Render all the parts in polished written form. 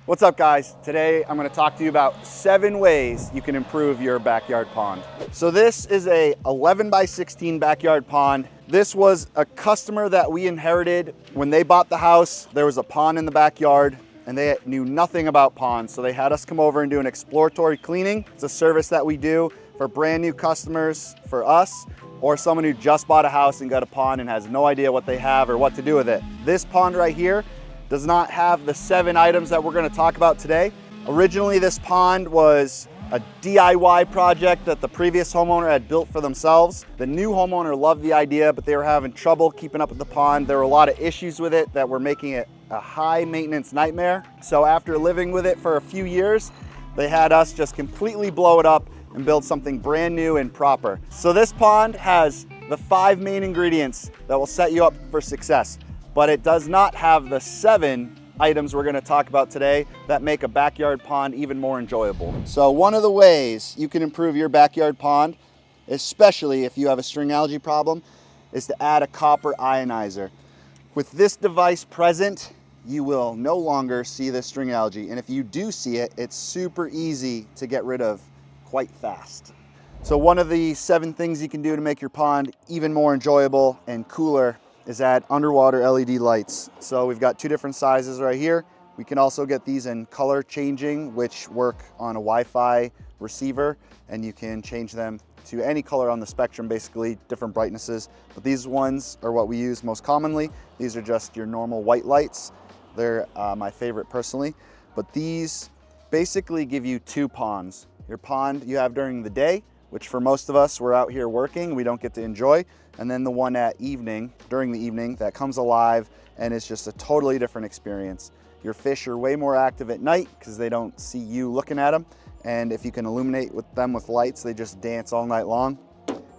What's up, guys? Today I'm going to talk to you about 7 ways you can improve your backyard pond. So this is a 11 by 16 backyard pond. This was a customer that we inherited when they bought the house. There was a pond in the backyard and they knew nothing about ponds, so they had us come over and do an exploratory cleaning. It's a service that we do for brand new customers, for us, or someone who just bought a house and got a pond and has no idea what they have or what to do with it. This pond right here does not have the 7 items that we're going to talk about today. Originally, this pond was a DIY project that the previous homeowner had built for themselves. The new homeowner loved the idea, but they were having trouble keeping up with the pond. There were a lot of issues with it that were making it a high maintenance nightmare. So after living with it for a few years, they had us just completely blow it up and build something brand new and proper. So this pond has the 5 main ingredients that will set you up for success, but it does not have the 7 items we're going to talk about today that make a backyard pond even more enjoyable. So one of the ways you can improve your backyard pond, especially if you have a string algae problem, is to add a copper ionizer. With this device present, you will no longer see the string algae, and if you do see it, it's super easy to get rid of quite fast. So one of the 7 things you can do to make your pond even more enjoyable and cooler is add underwater LED lights. So we've got 2 different sizes right here. We can also get these in color changing, which work on a Wi-Fi receiver, and you can change them to any color on the spectrum, basically different brightnesses. But these ones are what we use most commonly. These are just your normal white lights. They're my favorite personally. But these basically give you 2 ponds. Your pond you have during the day, which for most of us, we're out here working, we don't get to enjoy. And then the one at evening, during the evening, that comes alive and it's just a totally different experience. Your fish are way more active at night because they don't see you looking at them. And if you can illuminate them with lights, they just dance all night long.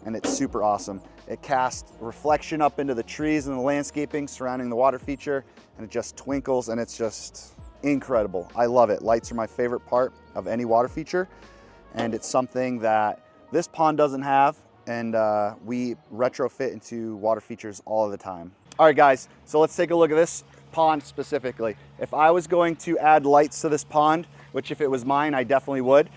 And it's super awesome. It casts reflection up into the trees and the landscaping surrounding the water feature, and it just twinkles, and it's just incredible. I love it. Lights are my favorite part of any water feature, and it's something that this pond doesn't have, and we retrofit into water features all the time. All right, guys, so let's take a look at this pond specifically. If I was going to add lights to this pond, which if it was mine, I definitely would,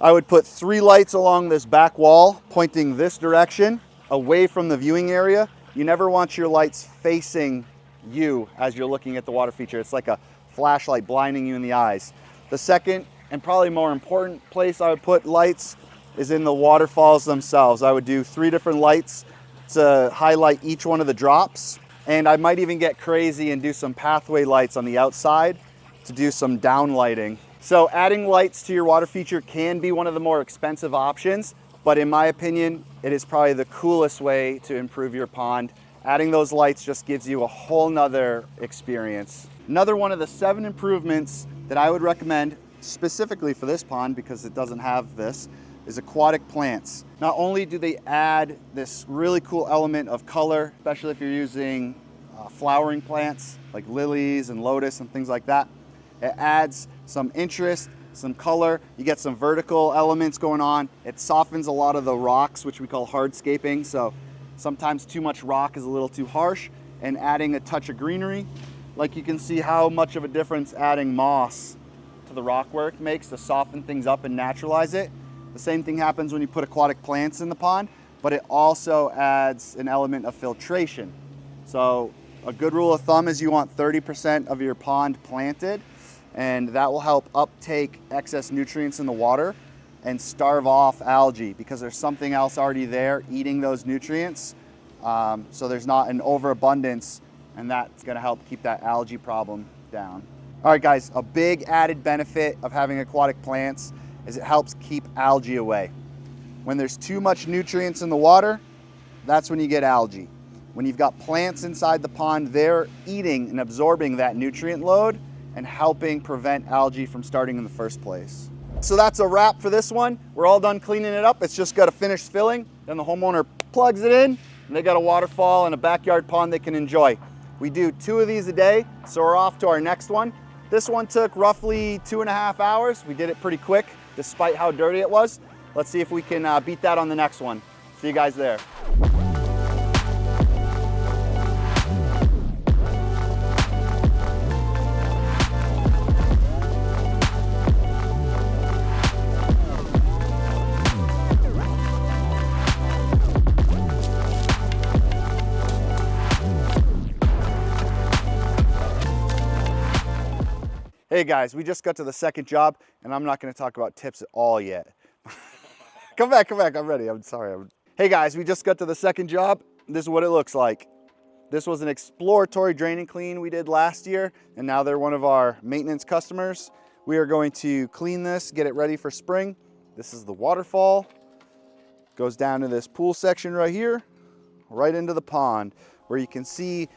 I would put 3 lights along this back wall pointing this direction away from the viewing area. You never want your lights facing you as you're looking at the water feature. It's like a flashlight blinding you in the eyes. The second and probably more important place I would put lights is in the waterfalls themselves. I would do 3 different lights to highlight each one of the drops. And I might even get crazy and do some pathway lights on the outside to do some down lighting. So adding lights to your water feature can be one of the more expensive options, but in my opinion, it is probably the coolest way to improve your pond. Adding those lights just gives you a whole nother experience. Another one of the 7 improvements that I would recommend specifically for this pond, because it doesn't have this, is Aquatic Plants. Not only do they add this really cool element of color, especially if you're using flowering plants like lilies and lotus and things like that, it adds some interest, some color. You get some vertical elements going on. It softens a lot of the rocks, which we call hardscaping. So sometimes too much rock is a little too harsh, and adding a touch of greenery, like you can see how much of a difference adding moss to the rock work makes to soften things up and naturalize it. The same thing happens when you put aquatic plants in the pond, but it also adds an element of filtration. So a good rule of thumb is you want 30% of your pond planted, and that will help uptake excess nutrients in the water and starve off algae, because there's something else already there eating those nutrients. So there's not an overabundance, and that's gonna help keep that algae problem down. All right, guys, a big added benefit of having aquatic plants is it helps keep algae away. When there's too much nutrients in the water, that's when you get algae. When you've got plants inside the pond, they're eating and absorbing that nutrient load and helping prevent algae from starting in the first place. So that's a wrap for this one. We're all done cleaning it up. It's just got to finish filling. Then the homeowner plugs it in, and they got a waterfall and a backyard pond they can enjoy. We do 2 of these a day, so we're off to our next one. This one took roughly 2.5 hours. We did it pretty quick, despite how dirty it was. Let's see if we can beat that on the next one. See you guys there. Hey guys, we just got to the second job and I'm not gonna talk about tips at all yet. Come back, I'm ready, I'm sorry. Hey guys, we just got to the second job. This is what it looks like. This was an exploratory drain and clean we did last year, and now they're one of our maintenance customers. We are going to clean this, get it ready for spring. This is the waterfall. Goes down to this pool section right here, right into the pond, where you can see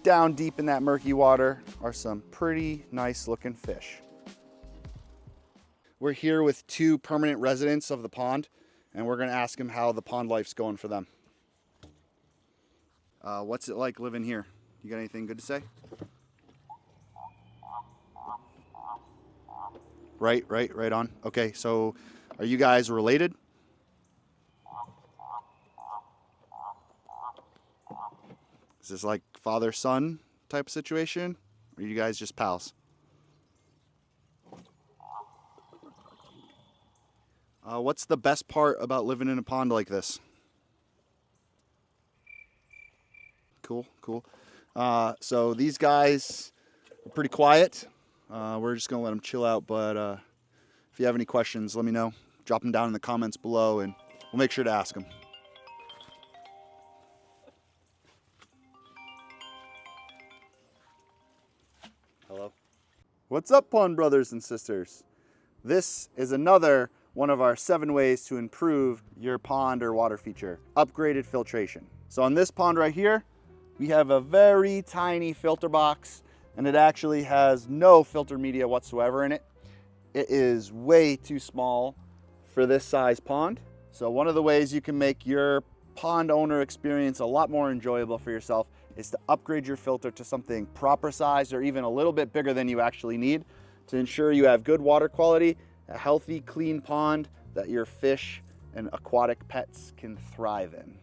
down deep in that murky water are some pretty nice looking fish. We're here with 2 permanent residents of the pond, and we're gonna ask them how the pond life's going for them. What's it like living here? You got anything good to say? Right on. Okay, so are you guys related? Is this like father-son type of situation? Or are you guys just pals? What's the best part about living in a pond like this? Cool. So these guys are pretty quiet. We're just gonna let them chill out, but if you have any questions, let me know. Drop them down in the comments below and we'll make sure to ask them. Hello. What's up, pond brothers and sisters? This is another one of our 7 ways to improve your pond or water feature, upgraded filtration. So on this pond right here, we have a very tiny filter box, and it actually has no filter media whatsoever in it. It is way too small for this size pond. So one of the ways you can make your pond owner experience a lot more enjoyable for yourself is to upgrade your filter to something proper size or even a little bit bigger than you actually need to ensure you have good water quality, a healthy, clean pond that your fish and aquatic pets can thrive in.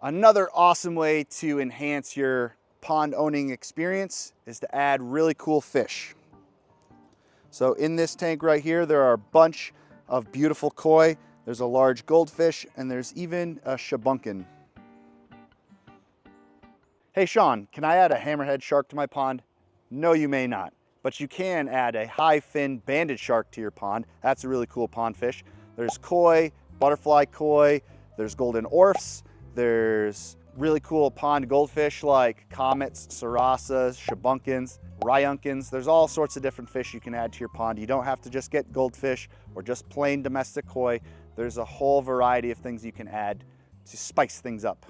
Another awesome way to enhance your pond owning experience is to add really cool fish. So in this tank right here, there are a bunch of beautiful koi. There's a large goldfish, and there's even a shabunkin. Hey Sean, can I add a hammerhead shark to my pond? No, you may not, but you can add a high fin banded shark to your pond. That's a really cool pond fish. There's koi, butterfly koi, there's golden orphs, there's really cool pond goldfish like comets, sarasas, shabunkins, ryunkins. There's all sorts of different fish you can add to your pond. You don't have to just get goldfish or just plain domestic koi. There's a whole variety of things you can add to spice things up.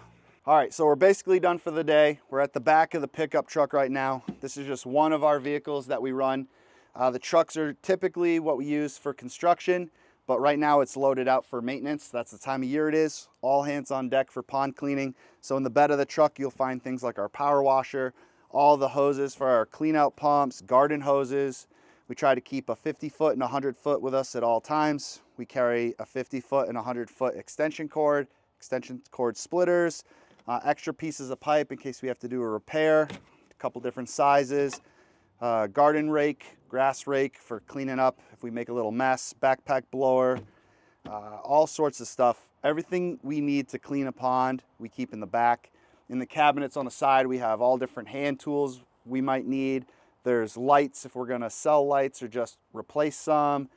All right, so we're basically done for the day. We're at the back of the pickup truck right now. This is just one of our vehicles that we run. The trucks are typically what we use for construction, but right now it's loaded out for maintenance. That's the time of year it is. All hands on deck for pond cleaning. So in the bed of the truck, you'll find things like our power washer, all the hoses for our clean out pumps, garden hoses. We try to keep a 50-foot and 100-foot with us at all times. We carry a 50-foot and 100-foot extension cord splitters, extra pieces of pipe in case we have to do a repair, a couple different sizes, garden rake, grass rake for cleaning up if we make a little mess, backpack blower, all sorts of stuff. Everything we need to clean a pond, we keep in the back. In the cabinets on the side, we have all different hand tools we might need. There's lights if we're gonna sell lights or just replace some.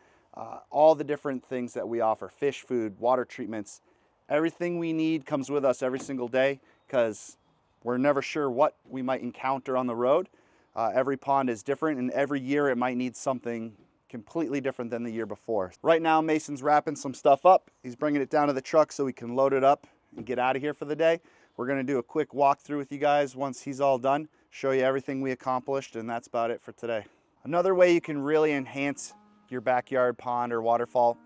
All the different things that we offer, fish food, water treatments. Everything we need comes with us every single day because we're never sure what we might encounter on the road. Every pond is different, and every year it might need something completely different than the year before. Right now, Mason's wrapping some stuff up. He's bringing it down to the truck so we can load it up and get out of here for the day. We're gonna do a quick walkthrough with you guys once he's all done, show you everything we accomplished, and that's about it for today. Another way you can really enhance your backyard pond or waterfall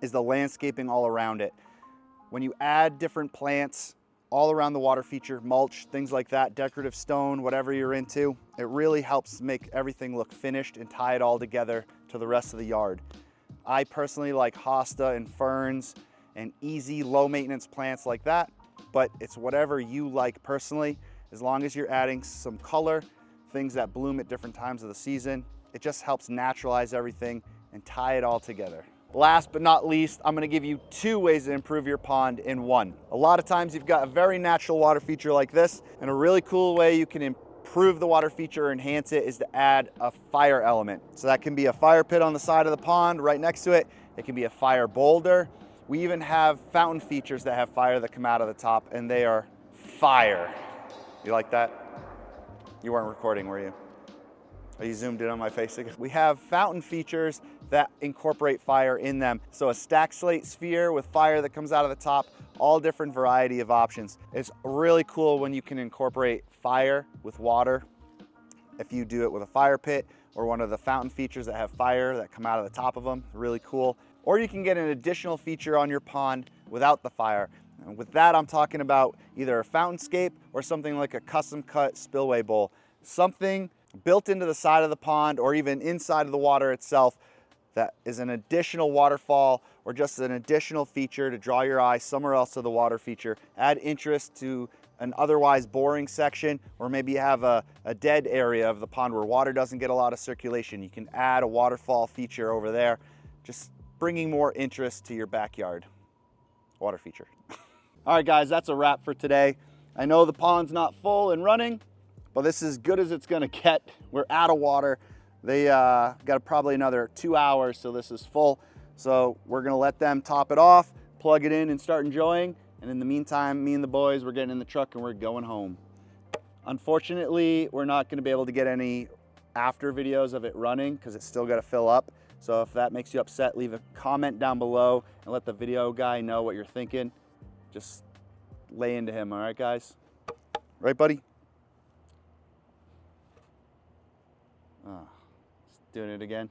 is the landscaping all around it. When you add different plants all around the water feature, mulch, things like that, decorative stone, whatever you're into, it really helps make everything look finished and tie it all together to the rest of the yard. I personally like hosta and ferns and easy low maintenance plants like that, but it's whatever you like personally. As long as you're adding some color, things that bloom at different times of the season, it just helps naturalize everything and tie it all together. Last but not least, I'm gonna give you 2 ways to improve your pond in one. A lot of times you've got a very natural water feature like this, and a really cool way you can improve the water feature or enhance it is to add a fire element. So that can be a fire pit on the side of the pond right next to it. It can be a fire boulder. We even have fountain features that have fire that come out of the top, and they are fire. You like that? You weren't recording, were you? Are you zoomed in on my face again? We have fountain features that incorporate fire in them. So a stack slate sphere with fire that comes out of the top, all different variety of options. It's really cool when you can incorporate fire with water. If you do it with a fire pit or one of the fountain features that have fire that come out of the top of them, really cool. Or you can get an additional feature on your pond without the fire. And with that, I'm talking about either a fountainscape or something like a custom cut spillway bowl. Something built into the side of the pond or even inside of the water itself that is an additional waterfall or just an additional feature to draw your eye somewhere else to the water feature, add interest to an otherwise boring section, or maybe you have a dead area of the pond where water doesn't get a lot of circulation. You can add a waterfall feature over there, just bringing more interest to your backyard water feature. All right, guys, that's a wrap for today. I know the pond's not full and running, but this is as good as it's gonna get. We're out of water. They got probably another 2 hours till this is full. So we're gonna let them top it off, plug it in and start enjoying. And in the meantime, me and the boys, we're getting in the truck and we're going home. Unfortunately, we're not gonna be able to get any after videos of it running because it's still gotta fill up. So if that makes you upset, leave a comment down below and let the video guy know what you're thinking. Just lay into him, all right, guys? Right, buddy? Oh, doing it again.